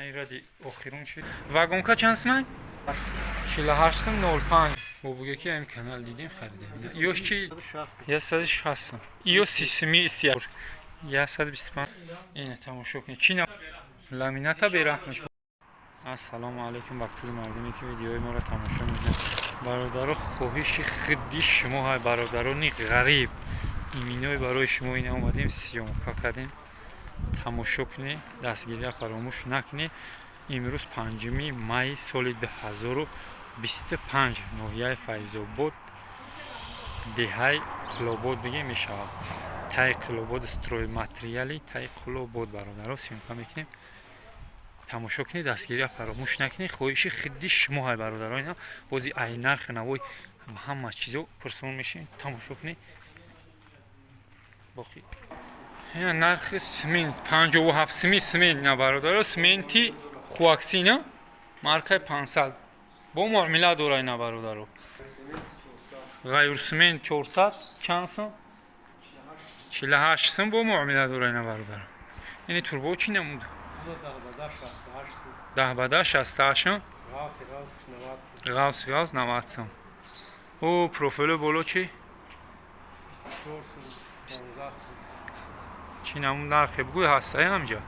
ایرادی آخرون چی؟ واگونکا چند سمه؟ 4805 با بگه که این کانال دیدیم خریدیم. ایوش چی؟ 160. ایو سیسمی سیار. 125. اینه تماشا کنید. چی نه؟ لامیناتا بیرحمش. السلام علیکم با کل مردمی که ویدیوی ما را تماشا میکنید. برادران خواهش خدی شما های برادرانی غریب ایمینوی برای شما این اومدیم سیامکا کردیم. تماشا کنید، دستگیری فراموش نکنید. امروز 5 مای سال 2025 نویای فیض‌آباد دهه قلاباد بگیم میشه. تای قلاباد استروی ماتریالی تای قلاباد برادران سیامکا میکنیم. تماشا کنید، دستگیری فراموش نکنید. خواهش خدی شما های برادران بازی ای نرخ نوای همه چیزو پرسون میشین. تماشا کنید. باقی نرخ سمنت 57 سمنت نه برادران سمنتی خواکسینا مارکای 500 با معامله داره نه برادران. غیر سمنت 400 چند سم 48 سم با معامله داره نه برادران. یعنی توربو چی نموده 10 بده 68 غاوس 90 سم. او پروفیل بالا چی چی نمون نرخ بگوی هسته همجا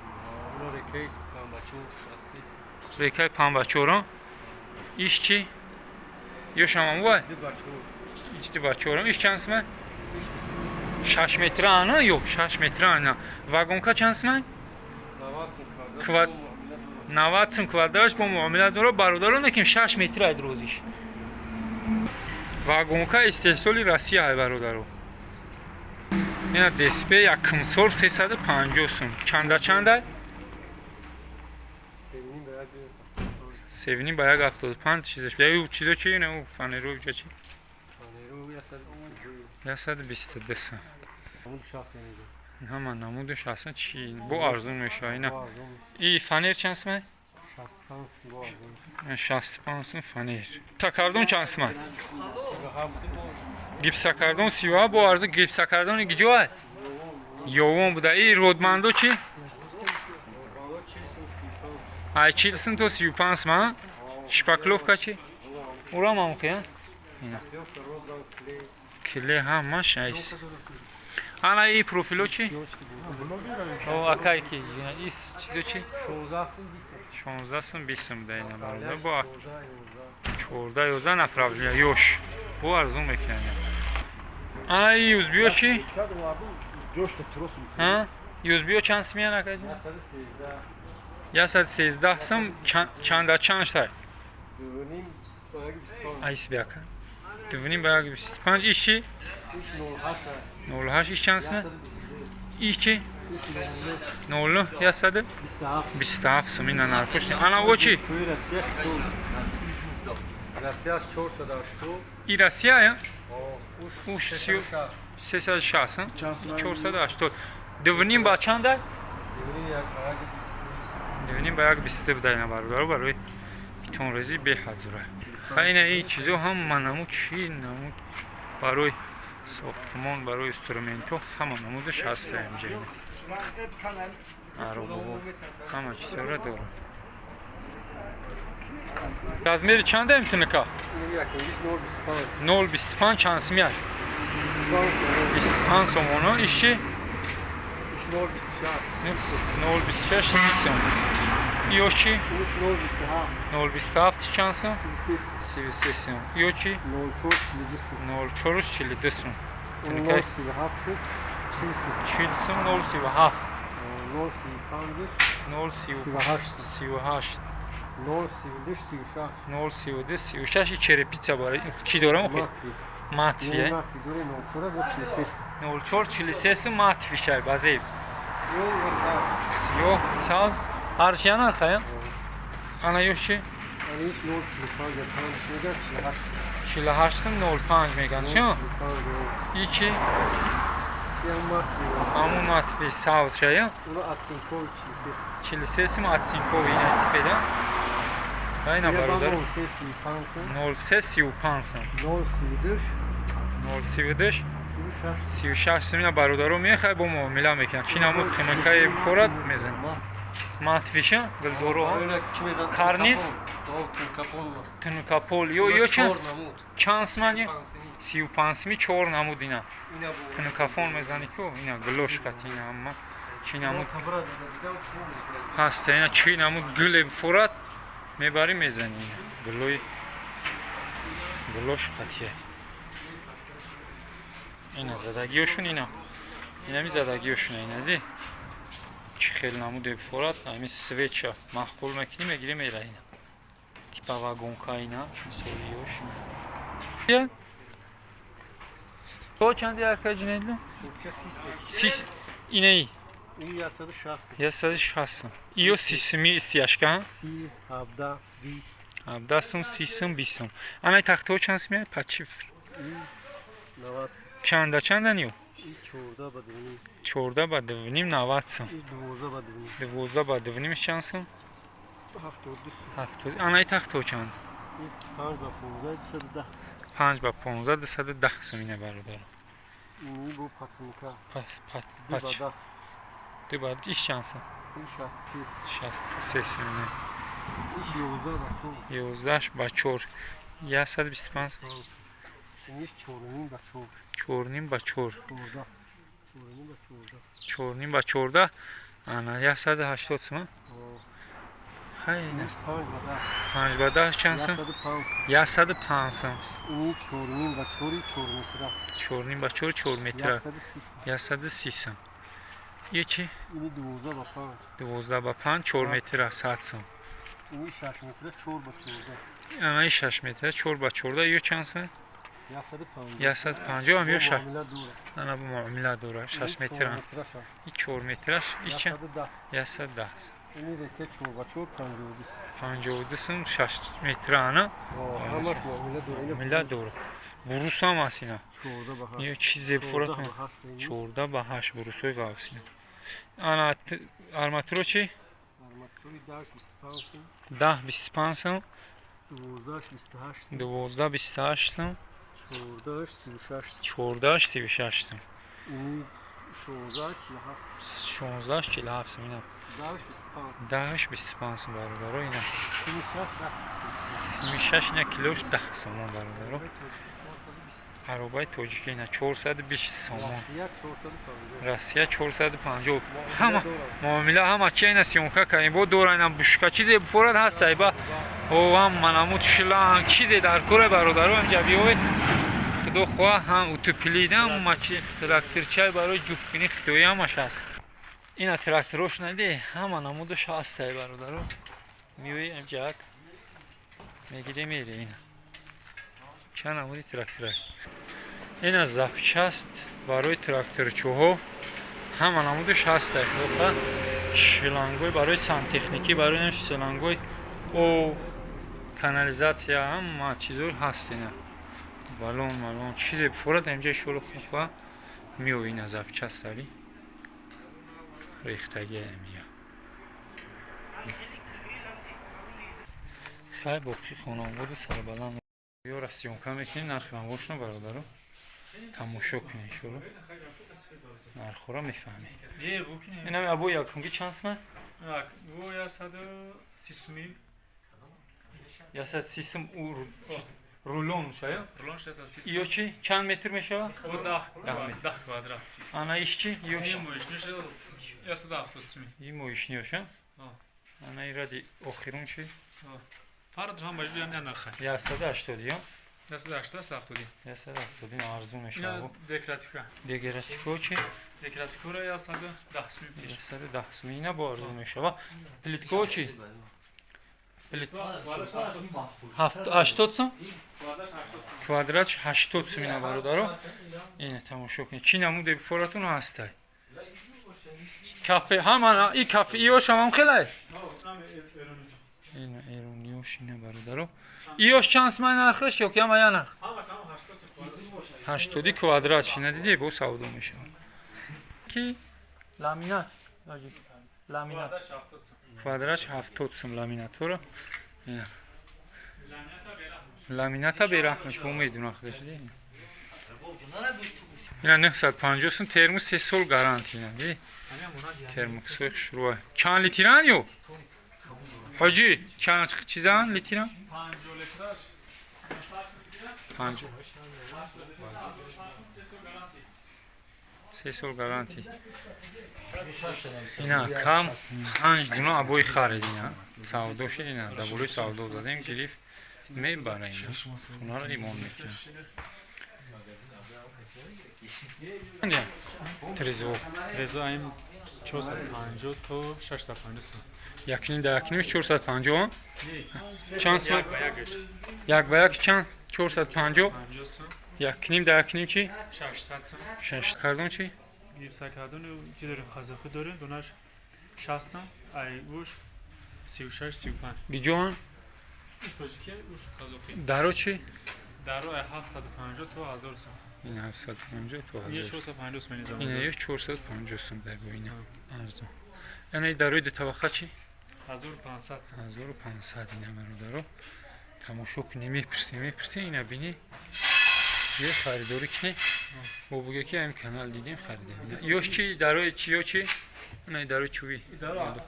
ریکای پنبچوران ایش چی؟ یا شما موی؟ ایش دی بچوران ایش چند سمه؟ 6 متر آنه یو 6 متر آنه واگونکا چند سمه؟ 90 سم کوادرش با معامله داره برادران نکیم 6 متر اید روزیش. واگونکا استحصالی روسیه های برادران. این دسپه یکم سال 350 سم چنده؟ سیونی با یک 75 چیزش بیایی او چیزا چیه نه او فانیرو بجا چی؟ فانیرو 122 سم همه نمودش اصلا چی؟ با ارزون میشه اینا. ای فانیر چند سمه؟ 65 سم فانیر. ساکاردون چند سمه؟ گیپساکاردون 30 با ارزون گیپساکاردون گیجوه؟ یوم بوده. ای رودماندو چی؟ ای 40 سم تو 35 سم شپاکلوفکا چی؟ اورا مامخیه؟ کلی هم ماش ایس. انا ای پروفیلو چی؟ او اکای کی؟ ایس چیزو چی؟ 16 سم 20 سم دینا برادر با 14 11 направление یوش با ارزون میکنه. انا ای یوزبیو چی؟ ها؟ یوزبیو چند سمیه نکاجی؟ 113 سم چند تای؟ ایس بیاکن. دوونیم باید 25 ایشی؟ 08 ایش چند سمه؟ ایش چی؟ 09 127 سم این نرخوش نیم. انا او چی؟ ای رسیه یا؟ اوش 360 480 دوونیم با چنده؟ دوونیم با یک 20 بده نبرو برای بیتون رزی به حضوره. اینه این چیزو هم منمو چی نمود برای ساختمان برای استرومنتو همه نمودش هسته اینجا اینه عربو همه چیز را داره. رزمیر چنده میتونه که؟ 0.25 چند سمیه 25 سمونه ایشی 0.26 سم ایو چی؟ 0.27 چند سم 33 سم ایو چی؟ 0.42 سم 40 سم 0.37 0.38 0.32 36 چرپیچه برای چی دارم خود؟ ماتفیه 0.43 سم ماتفی شای بازی سیو ساز هرچی نرخه انا یوشی 48 سم 05 میگن چون ای چی؟ همون ماتفی ساز شاید 43 سم اتسینکو این اسفیده اینا برادر 0335 سم 032 36 سم اینا برادرو میخوای با معامله میکنن چی نمود تونکای فورت میزن матвиша гулдоро карниз тункапол ё чанс мани 35 ми 4 намуд ина тункафон мезани ку ина глошкат ина амма чи намуд ҳаст ина чи намуд гуле фурат мебари мезани ина глой глошкатие ина задагиёшун ина инами задагиёшун ина ди чи хел намуд фурат ами свеча махқул мекини мегири мера ина типа вагонка ина мисолиёш я то чанди акаҷнедлу сис инай я сади шастам иё сисми истияшкан абдасм сисм бисм анай тахто чансми пачиф чанда чанданиё 14 ба 2 90 см 12 ба 2 чансм 70 анай тахто чанд 5 ба 15 210 см ина бародар пас ты бад иш чансм 63 см 11 ба 4 125 4 ба 4 4 ба 14 ана 180 см ҳай 5 ба 10 чансм 105 см 4 ба 4 4 метра 130 см ё чи 12 ба 5 4 метра 100 см ана 6 метра 4 ба 14 ё чанд см 150 ам ё ша ана бу муомила дора 6 метра 4 метраш ич 110 см 52 см 6 метра ана муомила дора бурусам аст ина ё чи зебфурат 14 ба 8 бурусои ғавсина ана арматуро чи 10 25 см 12 28 см 14 36 см 16 47 см ина 10 25 см бародаро ина 36 ина килош 10 сомон бародаро аробаи тоҷикӣ ина 420 сомон россия 450 ҳама муомила ҳама чи ина сиёнка кардем бо дора ина бушка чизе буфорат ҳастай ба овам манамуд шланг чизе дар кора бародаро инҷа биёед худо хоҳа ҳам утупилидам мачи тракторчай барои ҷуфткунӣ хитоӣ ҳамаш ҳаст ина тракторош нади ҳама намудаш ҳастай бародаро миёи инҷак мегире мере ина ча намуди трактора ина запчаст барои тракторчӯҳо ҳама намудаш ҳастай худо шлангҳои барои сантехникӣ барои шлангҳои об канализатсия ҳама чизҳо ҳаст ина балон малон чизе бифорад инҷа ишоро хӯба миёи ина запчастари рехтаги амия хай боқи хонаводи сарбаланд ёра сиёнка мекунем нархи равошно бародаро тамошо кунем шуро нархора мефаҳмем инами або якунги чансма бу 130 130 см рулон шая рулон 130 ё чи чанд метр мешавад 10 квадрат ана иш чи ё моишни 170 см и моишни ша ана иради охирун чи фард ҳам баҷуди ям нарха 180 ё 180 170 арзун мешавад декоративка декоративка чи декоративкора 110 см пеш 110 см ина бо арзун мешавад плитка чи плитка 80 см квадрат 80 см ина бародаро ина тамошо кунед чи намуди форатун ҳастай кафе ҳама и кафе иёш ҳам хелай ина эрониёш ина бародаро иёш чанд см нархаш ё ки ҳама я нарх 80 квадрат шина диди бо савдо мешавад ки ламинат ламинат квадрат 70 см ламинатора ина ламината берахмаш бо медуна худаш ди اینا 950 термос 3 سال гарантия دی Ами амона диям. термос шуруа чан литран ё ҳоҷи чан чизан литран 50 litraj. 5 3 سال гарантия اینا کم 5 дуна абои харидина савдо шид ина дабулои савдо задем гириф мебара ина хунаро римон мекунем трезо Резо аим 450 то 650 сум. якнин да якнин 450 чанс Як ба ягш. як ба як чанд 450 50 сум. якнин да якнин чи 600 сум. 6 кардон чи Гипса кардон чи дорим хазахи дорим. Донаш 60 сум. Ай уш 36 35. биҷоан Уш божики уш хазахи. даро чи Даро ай 750 то 1000 сум. ин 750 то Ие 1000 450 сум низам. ина ё 450 сум бегу ина арзон ана дарои ду табақа чи 1500 сум. 1500 ина бародаро тамошо кунем мепирсем ина бини ё харидорӣ кунем бо буге ки ҳам канал дидем харидем ёш чи дарои чи ё чи ина дарои чӯви Даро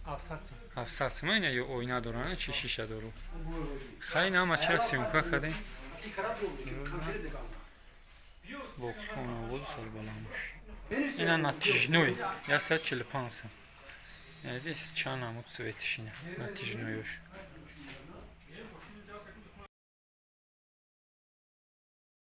700 сум. 700 сум ина ё оина доран чи шиша дору хай нама чира сёмка кардем бо хонавод сар баламуш ина натижной 145 сум Эдис чан амуд светишина натижной ёш